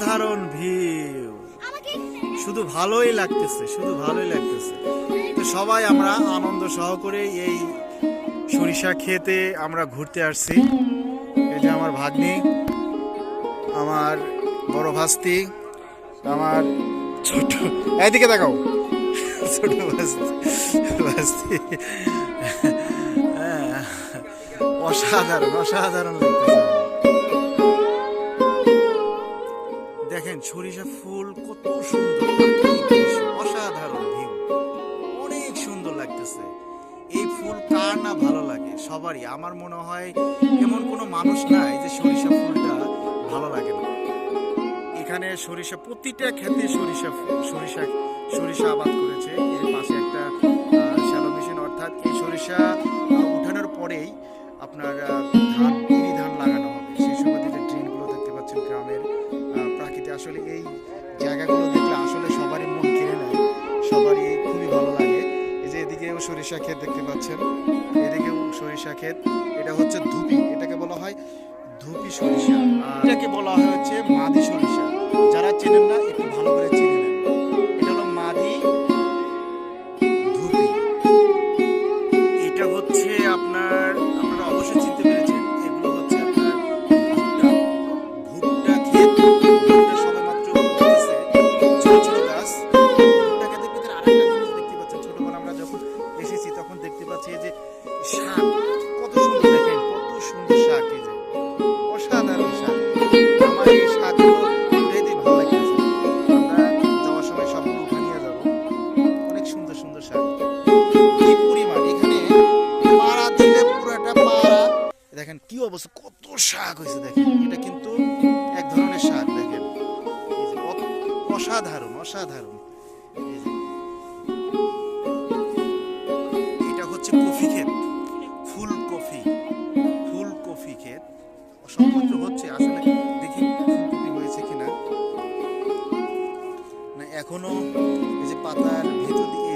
অসাধারণ ভিউ, শুধু ভালোই লাগতেছে, শুধু ভালোই লাগতেছে। তো সবাই আমরা আনন্দ সহকারে এই সরিষা খেতে আমরা ঘুরতে আসছি। এই যে আমার ভাগ্নি, আমার বড় ভাস্তি, আমার ছোট, এদিকে দেখাও, ছোট ভাস্তি। হ্যাঁ, অসাধারণ অসাধারণ লাগতেছে। দেখেন সরিষা ফুল কত সুন্দর, অসাধারণ ভিউ, অনেক সুন্দর লাগতেছে। এই ফুল কার না ভালো লাগে, সবারই। আমার মনে হয় এমন কোনো মানুষ নাই যে সরিষা ফুলটা ভালো লাগে না। এখানে সরিষা, প্রতিটা ক্ষেতে সরিষা সরিষা সরিষা আবাদ করেছে। এর পাশে একটা শ্যালো মেশিন, অর্থাৎ এই সরিষা উঠানোর পরেই আপনার ধান, ইরি ধান লাগানো হবে। সেই সময় যে ট্রেনগুলো দেখতে পাচ্ছেন গ্রামের প্রাকৃতিক, আসলে এই জায়গাগুলো দেখলে আসলে সবারই মন কেড়ে নেয়, সবারই খুবই ভালো লাগে। এই যে এদিকেও সরিষা ক্ষেত দেখতে পাচ্ছেন, এদিকেও সরিষা ক্ষেত। এটা হচ্ছে ধুপি, এটাকে বলা হয় ধুপি সরিষা, এটাকে বলা হয় হচ্ছে মাদি সরিষা। যারা চেনেন না একটু ভালো করে চিনে নেন, এটা হলো মাদি ধুপি। এটা হচ্ছে আপনারা অবশ্যই চিনতে পেরেছেন, এগুলো হচ্ছে আপনার ভুট্টা ক্ষেত। ভুট্টা সবে মাত্র উঠেছে, ছোট ছোট গাছ। ভুট্টা ক্ষেতের ভিতরে আরেকটা জিনিস দেখতে পাচ্ছেন, ছোটবেলা আমরা যখন এসেছি তখন দেখতে পাচ্ছি এই যে শাক, কত সুন্দর, দেখেন কত সুন্দর শাক, এই যে অসাধারণ শাক। আমার এই শাকগুলো উঠাইতে ভালো লাগতেছে, আমরা যাওয়ার সময় সবগুলো উঠা নিয়ে যাবো। অনেক সুন্দর সুন্দর শাক, কি পরিমাণ এখানে পাড়া দিলে পুরাটা পাড়া। দেখেন কি অবস্থা, কত শাক হয়েছে দেখেন। এটা কিন্তু এক ধরনের শাক, দেখেন এই যে অসাধারণ অসাধারণ। এই যে এটা হচ্ছে কফি ক্ষেত, ফুলকপি, ফুলকপি ক্ষেত সম্পূর্ণ হচ্ছে। আসলে দেখি ফুলকপি হয়েছে কিনা, না এখনো এই যে পাতার ভেতর দিয়ে